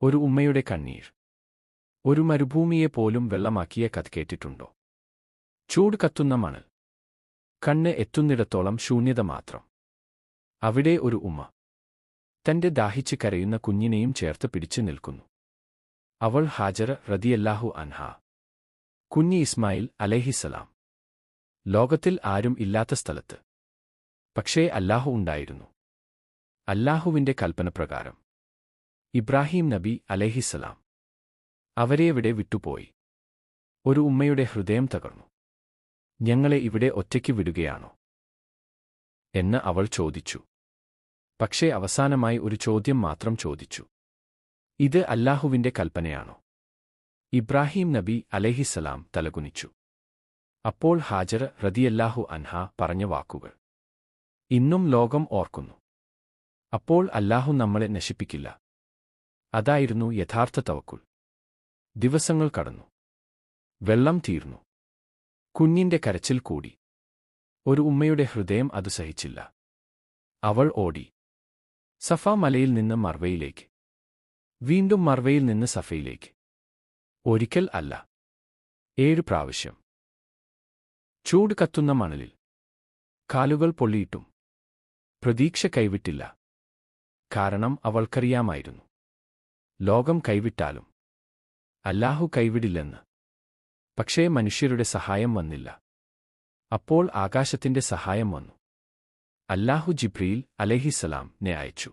ഒരു ഉമ്മയുടെ കണ്ണീർ. ഒരു മരുഭൂമിയെപ്പോലും വെള്ളമാക്കിയ കഥ കേട്ടിട്ടുണ്ടോ? ചൂട് കത്തുന്ന മണൽ. കണ്ണ് എത്തുന്നിടത്തോളം ശൂന്യത മാത്രം. അവിടെ ഒരു ഉമ്മ തന്റെ ദാഹിച്ച് കരയുന്ന കുഞ്ഞിനെയും ചേർത്ത് പിടിച്ചു നിൽക്കുന്നു. അവൾ ഹാജറ റദിയല്ലാഹു അൻഹാ. കുഞ്ഞി ഇസ്മായിൽ അലൈഹിസ്സലാം. ലോകത്തിൽ ആരും ഇല്ലാത്ത സ്ഥലത്ത്. പക്ഷേ അല്ലാഹു ഉണ്ടായിരുന്നു. അല്ലാഹുവിന്റെ കൽപ്പനപ്രകാരം. ഇബ്രാഹിം നബി അലൈഹിസ്സലാം അവരെവിടെ വിട്ടുപോയി. ഒരു ഉമ്മയുടെ ഹൃദയം തകർന്നു. ഞങ്ങളെ ഇവിടെ ഒറ്റയ്ക്ക് വിടുകയാണോ എന്ന് അവൾ ചോദിച്ചു. പക്ഷേ അവസാനമായി ഒരു ചോദ്യം മാത്രം ചോദിച്ചു. ഇത് അല്ലാഹുവിന്റെ കൽപ്പനയാണോ? ഇബ്രാഹിം നബി അലൈഹിസ്സലാം തലകുനിച്ചു. അപ്പോൾ ഹാജറ റദിയല്ലാഹു അൻഹ പറഞ്ഞ വാക്കുകൾ ഇന്നും ലോകം ഓർക്കുന്നു. അപ്പോൾ അല്ലാഹു നമ്മളെ നശിപ്പിക്കില്ല. അതായിരുന്നു യഥാർത്ഥ തവക്കുൽ. ദിവസങ്ങൾ കടന്നു. വെള്ളം തീർന്നു. കുഞ്ഞിന്റെ കരച്ചിൽ കൂടി. ഒരു ഉമ്മയുടെ ഹൃദയം അത് സഹിച്ചില്ല. അവൾ ഓടി. സഫ മലയിൽ നിന്ന് മർവയിലേക്ക്. വീണ്ടും മർവയിൽ നിന്ന് സഫയിലേക്ക്. ഒരിക്കൽ അല്ല, 7 പ്രാവശ്യം. ചൂട് കത്തുന്ന മണലിൽ. കാലുകൾ പൊള്ളിയിട്ടും പ്രതീക്ഷ കൈവിട്ടില്ല. കാരണം അവൾക്കറിയാമായിരുന്നു, ലോകം കൈവിട്ടാലും അല്ലാഹു കൈവിടില്ലെന്ന്. പക്ഷേ മനുഷ്യരുടെ സഹായം വന്നില്ല. അപ്പോൾ ആകാശത്തിന്റെ സഹായം വന്നു. അല്ലാഹു ജിബ്രീൽ അലൈഹിസ്സലാം-നെ അയച്ചു.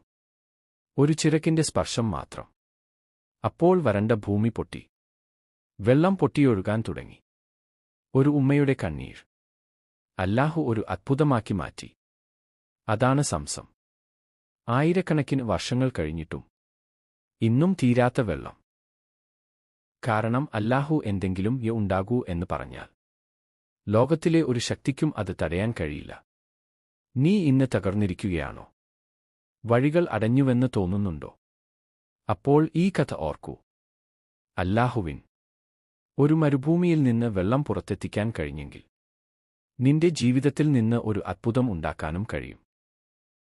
ഒരു ചിറകിന്റെ സ്പർശം മാത്രം. അപ്പോൾ വരണ്ട ഭൂമി പൊട്ടി. വെള്ളം പൊട്ടിയൊഴുകാൻ തുടങ്ങി. ഒരു ഉമ്മയുടെ കണ്ണീർ അല്ലാഹു ഒരു അത്ഭുതമാക്കി മാറ്റി. അതാണ് സംസം. ആയിരക്കണക്കിന് വർഷങ്ങൾ കഴിഞ്ഞിട്ടും ഇന്നും തീരാത്ത വെള്ളം. കാരണം അല്ലാഹു എന്തെങ്കിലും ഉണ്ടാകൂ എന്ന് പറഞ്ഞാൽ ലോകത്തിലെ ഒരു ശക്തിക്കും അത് തടയാൻ കഴിയില്ല. നീ ഇന്ന് തകർന്നിരിക്കുകയാണോ? വഴികൾ അടഞ്ഞുവെന്ന് തോന്നുന്നുണ്ടോ? അപ്പോൾ ഈ കഥ ഓർക്കൂ. അല്ലാഹുവിൻ ഒരു മരുഭൂമിയിൽ നിന്ന് വെള്ളം പുറത്തെത്തിക്കാൻ കഴിഞ്ഞെങ്കിൽ നിന്റെ ജീവിതത്തിൽ നിന്ന് ഒരു അത്ഭുതം ഉണ്ടാക്കാനും കഴിയും.